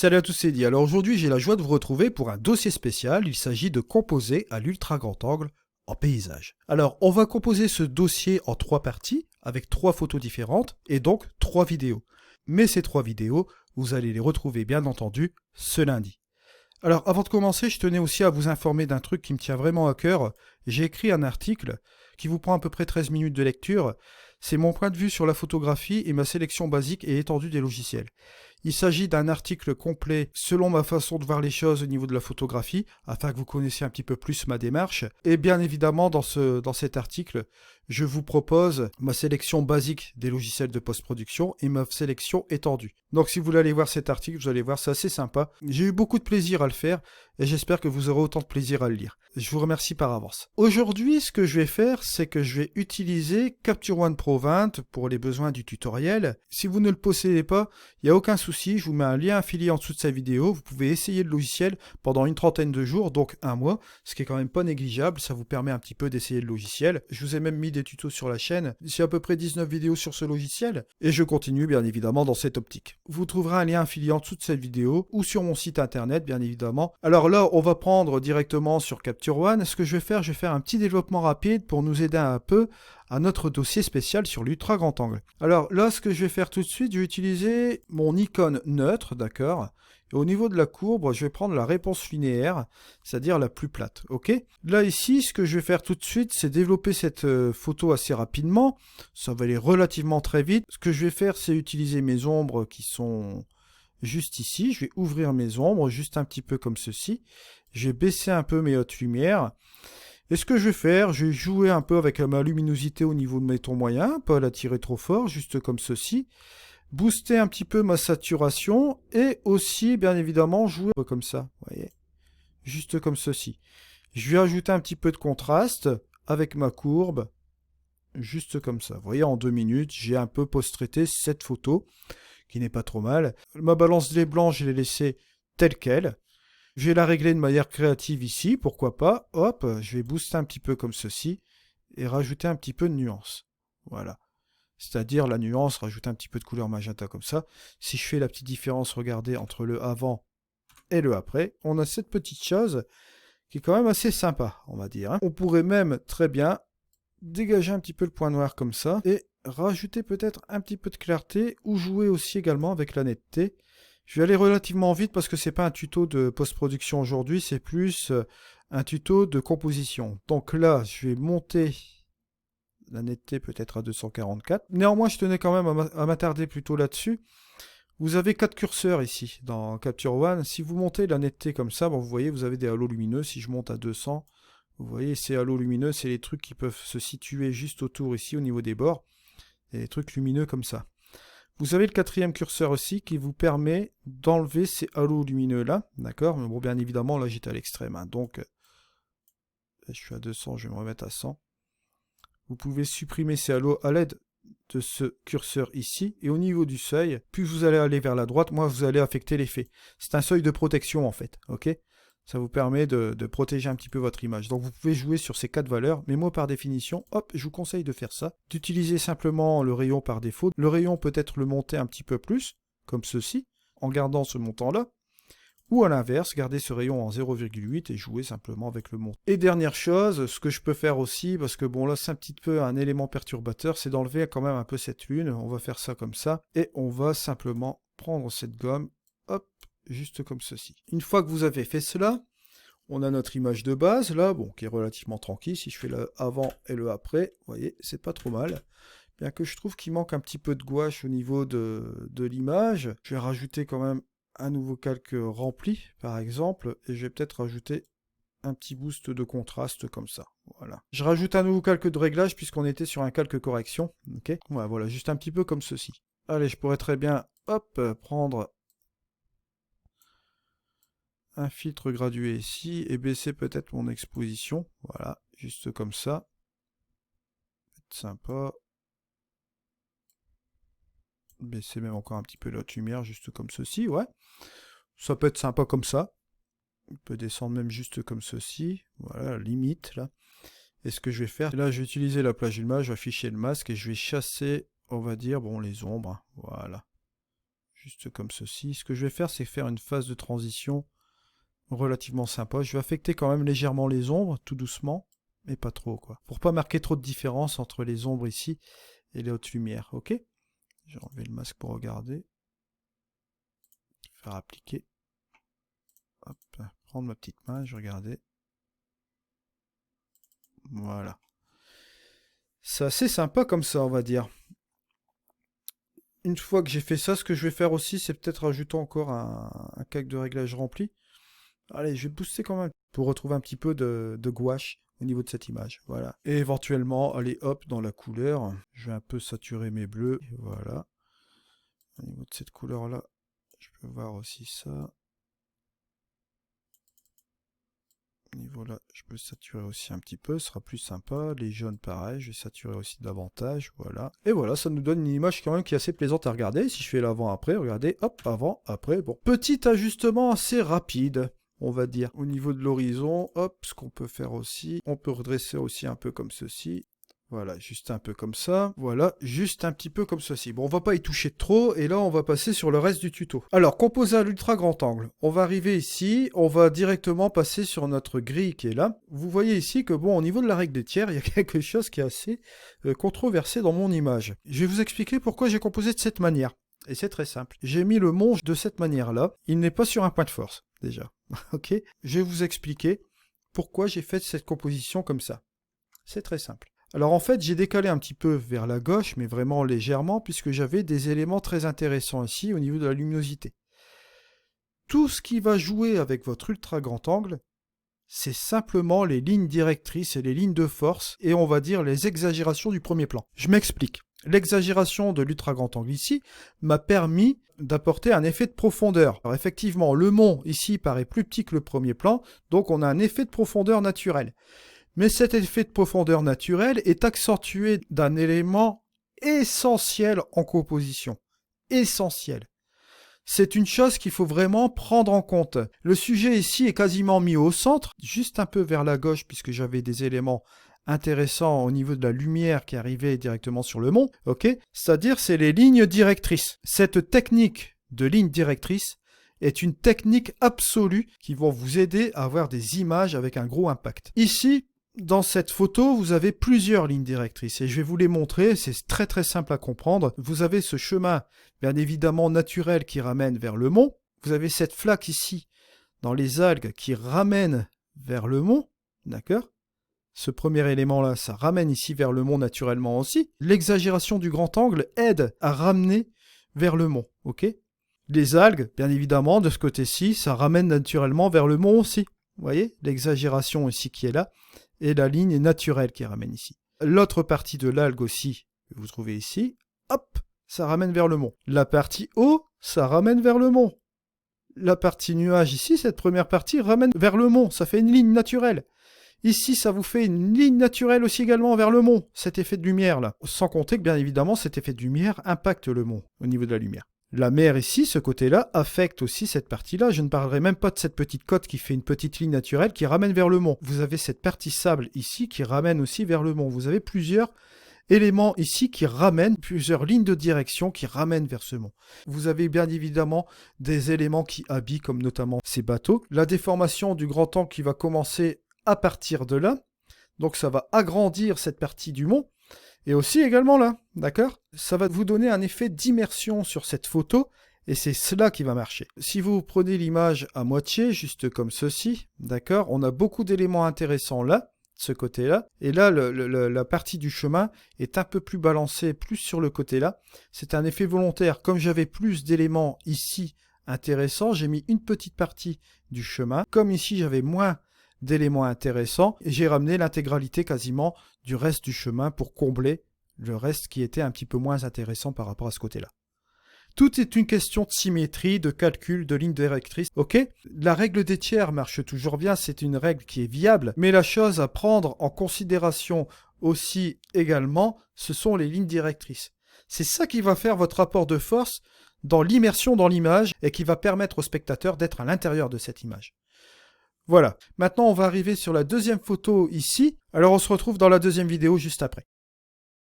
Salut à tous, c'est Eddy. Alors aujourd'hui, j'ai la joie de vous retrouver pour un dossier spécial. Il s'agit de composer à l'ultra grand angle en paysage. Alors, on va composer ce dossier en 3 parties, avec 3 photos différentes, et donc 3 vidéos. Mais ces 3 vidéos, vous allez les retrouver bien entendu ce lundi. Alors, avant de commencer, je tenais aussi à vous informer d'un truc qui me tient vraiment à cœur. J'ai écrit un article qui vous prend à peu près 13 minutes de lecture. C'est mon point de vue sur la photographie et ma sélection basique et étendue des logiciels. Il s'agit d'un article complet selon ma façon de voir les choses au niveau de la photographie, afin que vous connaissiez un petit peu plus ma démarche. Et bien évidemment, dans cet article, je vous propose ma sélection basique des logiciels de post-production et ma sélection étendue. Donc si vous voulez aller voir cet article, vous allez voir, c'est assez sympa. J'ai eu beaucoup de plaisir à le faire et j'espère que vous aurez autant de plaisir à le lire. Je vous remercie par avance. Aujourd'hui, ce que je vais faire, c'est que je vais utiliser Capture One Pro 20 pour les besoins du tutoriel. Si vous ne le possédez pas, il n'y a aucun souci, je vous mets un lien affilié en dessous de cette vidéo. Vous pouvez essayer le logiciel pendant une trentaine de jours, donc un mois, ce qui est quand même pas négligeable. Ça vous permet un petit peu d'essayer le logiciel. Je vous ai même mis des tutos sur la chaîne. J'ai à peu près 19 vidéos sur ce logiciel et je continue bien évidemment dans cette optique. Vous trouverez un lien affilié en dessous de cette vidéo ou sur mon site internet bien évidemment. Alors là, on va prendre directement sur Capture One. Ce que je vais faire un petit développement rapide pour nous aider un peu à notre dossier spécial sur l'ultra grand angle. Alors là, ce que je vais faire tout de suite, je vais utiliser mon icône neutre, d'accord. Et au niveau de la courbe, je vais prendre la réponse linéaire, c'est-à-dire la plus plate, ok. Là ici, ce que je vais faire tout de suite, c'est développer cette photo assez rapidement. Ça va aller relativement très vite. Ce que je vais faire, c'est utiliser mes ombres qui sont juste ici. Je vais ouvrir mes ombres, juste un petit peu comme ceci. Je vais baisser un peu mes hautes lumières. Et ce que je vais faire, je vais jouer un peu avec ma luminosité au niveau de mes tons moyens, pas la tirer trop fort, juste comme ceci. Booster un petit peu ma saturation et aussi, bien évidemment, jouer un peu comme ça, vous voyez, juste comme ceci. Je vais ajouter un petit peu de contraste avec ma courbe, juste comme ça. Vous voyez, en 2 minutes, j'ai un peu post-traité cette photo, qui n'est pas trop mal. Ma balance des blancs, je l'ai laissée telle qu'elle. Je vais la régler de manière créative ici, pourquoi pas. Hop, je vais booster un petit peu comme ceci et rajouter un petit peu de nuance. Voilà. C'est-à-dire la nuance, rajouter un petit peu de couleur magenta comme ça. Si je fais la petite différence, regardez, entre le avant et le après, on a cette petite chose qui est quand même assez sympa, on va dire. On pourrait même très bien dégager un petit peu le point noir comme ça et rajouter peut-être un petit peu de clarté ou jouer aussi également avec la netteté. Je vais aller relativement vite parce que c'est pas un tuto de post-production aujourd'hui, c'est plus un tuto de composition. Donc là, je vais monter la netteté peut-être à 244. Néanmoins, je tenais quand même à m'attarder plutôt là-dessus. Vous avez 4 curseurs ici dans Capture One. Si vous montez la netteté comme ça, bon, vous voyez, vous avez des halos lumineux. Si je monte à 200, vous voyez, ces halos lumineux, c'est les trucs qui peuvent se situer juste autour ici au niveau des bords. Et des trucs lumineux comme ça. Vous avez le 4e curseur aussi qui vous permet d'enlever ces halos lumineux là, d'accord. Mais bon, bien évidemment, là j'étais à l'extrême, hein, donc je suis à 200, je vais me remettre à 100. Vous pouvez supprimer ces halos à l'aide de ce curseur ici, et au niveau du seuil, plus vous allez aller vers la droite, moins vous allez affecter l'effet. C'est un seuil de protection en fait, ok. Ça vous permet de protéger un petit peu votre image. Donc vous pouvez jouer sur ces 4 valeurs, mais moi par définition, hop, je vous conseille de faire ça. D'utiliser simplement le rayon par défaut. Le rayon peut-être le monter un petit peu plus, comme ceci, en gardant ce montant-là. Ou à l'inverse, garder ce rayon en 0,8 et jouer simplement avec le montant. Et dernière chose, ce que je peux faire aussi, parce que bon là c'est un petit peu un élément perturbateur, c'est d'enlever quand même un peu cette lune. On va faire ça comme ça, et on va simplement prendre cette gomme, hop, juste comme ceci. Une fois que vous avez fait cela, on a notre image de base là, bon, qui est relativement tranquille. Si je fais le avant et le après, vous voyez, c'est pas trop mal. Bien que je trouve qu'il manque un petit peu de gouache au niveau de l'image. Je vais rajouter quand même un nouveau calque rempli, par exemple, et je vais peut-être rajouter un petit boost de contraste comme ça. Voilà. Je rajoute un nouveau calque de réglage puisqu'on était sur un calque correction. Ok. Ouais, voilà, juste un petit peu comme ceci. Allez, je pourrais très bien, hop, prendre un filtre gradué ici et baisser peut-être mon exposition. Voilà, juste comme ça. Sympa. Baisser même encore un petit peu la haute lumière, juste comme ceci, ouais. Ça peut être sympa comme ça. On peut descendre même juste comme ceci. Voilà, limite, là. Et ce que je vais faire, là, je vais utiliser la plage d'image, je vais afficher le masque et je vais chasser, on va dire, bon, les ombres. Voilà. juste comme ceci. Ce que je vais faire, c'est faire une phase de transition relativement sympa. Je vais affecter quand même légèrement les ombres, tout doucement, mais pas trop, quoi. Pour pas marquer trop de différence entre les ombres ici et les hautes lumières, ok? J'ai enlevé le masque pour regarder. Faire appliquer. Hop, prendre ma petite main, je regardais. Voilà. C'est assez sympa comme ça, on va dire. Une fois que j'ai fait ça, ce que je vais faire aussi, c'est peut-être rajouter encore un calque de réglage rempli. Allez, je vais booster quand même pour retrouver un petit peu de gouache au niveau de cette image. Voilà. Et éventuellement, allez hop, dans la couleur, je vais un peu saturer mes bleus. Et voilà. Au niveau de cette couleur-là, je peux voir aussi ça. Au niveau là, je peux saturer aussi un petit peu, ce sera plus sympa. Les jaunes, pareil, je vais saturer aussi davantage, voilà. Et voilà, ça nous donne une image quand même qui est assez plaisante à regarder. Si je fais l'avant-après, regardez, hop, avant, après, bon. Petit ajustement assez rapide, on va dire. Au niveau de l'horizon, hop, ce qu'on peut faire aussi, on peut redresser aussi un peu comme ceci. Voilà, juste un peu comme ça. Voilà, juste un petit peu comme ceci. Bon, on va pas y toucher trop, et là, on va passer sur le reste du tuto. Alors, composer à l'ultra grand angle. On va arriver ici, on va directement passer sur notre grille qui est là. Vous voyez ici que, bon, au niveau de la règle des tiers, il y a quelque chose qui est assez controversé dans mon image. Je vais vous expliquer pourquoi j'ai composé de cette manière. Et c'est très simple. J'ai mis le monge de cette manière-là. Il n'est pas sur un point de force, déjà. Ok? Je vais vous expliquer pourquoi j'ai fait cette composition comme ça. C'est très simple. Alors en fait, j'ai décalé un petit peu vers la gauche, mais vraiment légèrement, puisque j'avais des éléments très intéressants ici au niveau de la luminosité. Tout ce qui va jouer avec votre ultra grand angle, c'est simplement les lignes directrices et les lignes de force, et on va dire les exagérations du premier plan. Je m'explique. L'exagération de l'ultra grand angle ici m'a permis d'apporter un effet de profondeur. Alors effectivement, le mont ici paraît plus petit que le premier plan, donc on a un effet de profondeur naturel. Mais cet effet de profondeur naturelle est accentué d'un élément essentiel en composition. Essentiel. C'est une chose qu'il faut vraiment prendre en compte. Le sujet ici est quasiment mis au centre, juste un peu vers la gauche, puisque j'avais des éléments intéressants au niveau de la lumière qui arrivait directement sur le mont. Ok, c'est-à-dire c'est les lignes directrices. Cette technique de ligne directrice est une technique absolue qui va vous aider à avoir des images avec un gros impact. Ici, dans cette photo, vous avez plusieurs lignes directrices et je vais vous les montrer, c'est très très simple à comprendre. Vous avez ce chemin, bien évidemment naturel, qui ramène vers le mont. Vous avez cette flaque ici, dans les algues, qui ramène vers le mont, d'accord? Ce premier élément-là, ça ramène ici vers le mont naturellement aussi. L'exagération du grand angle aide à ramener vers le mont, ok? Les algues, bien évidemment, de ce côté-ci, ça ramène naturellement vers le mont aussi. Vous voyez, l'exagération ici qui est là. Et la ligne naturelle qui ramène ici. L'autre partie de l'algue aussi, que vous trouvez ici, hop, ça ramène vers le mont. La partie haut, ça ramène vers le mont. La partie nuage ici, cette première partie, ramène vers le mont, ça fait une ligne naturelle. Ici, ça vous fait une ligne naturelle aussi également vers le mont, cet effet de lumière là. Sans compter que bien évidemment, cet effet de lumière impacte le mont au niveau de la lumière. La mer ici, ce côté-là, affecte aussi cette partie-là. Je ne parlerai même pas de cette petite côte qui fait une petite ligne naturelle qui ramène vers le mont. Vous avez cette partie sable ici qui ramène aussi vers le mont. Vous avez plusieurs éléments ici qui ramènent, plusieurs lignes de direction qui ramènent vers ce mont. Vous avez bien évidemment des éléments qui habillent, comme notamment ces bateaux. La déformation du grand angle qui va commencer à partir de là. Donc ça va agrandir cette partie du mont. Et aussi également là, d'accord? Ça va vous donner un effet d'immersion sur cette photo, et c'est cela qui va marcher. Si vous prenez l'image à moitié, juste comme ceci, d'accord? On a beaucoup d'éléments intéressants là, de ce côté-là, et là, la partie du chemin est un peu plus balancée, plus sur le côté-là. C'est un effet volontaire. Comme j'avais plus d'éléments ici intéressants, j'ai mis une petite partie du chemin. Comme ici, j'avais moins d'éléments intéressants, et j'ai ramené l'intégralité quasiment du reste du chemin pour combler le reste qui était un petit peu moins intéressant par rapport à ce côté-là. Tout est une question de symétrie, de calcul, de ligne directrice, ok? La règle des tiers marche toujours bien, c'est une règle qui est viable, mais la chose à prendre en considération aussi également, ce sont les lignes directrices. C'est ça qui va faire votre rapport de force dans l'immersion dans l'image et qui va permettre au spectateur d'être à l'intérieur de cette image. Voilà, maintenant on va arriver sur la deuxième photo ici, alors on se retrouve dans la deuxième vidéo juste après.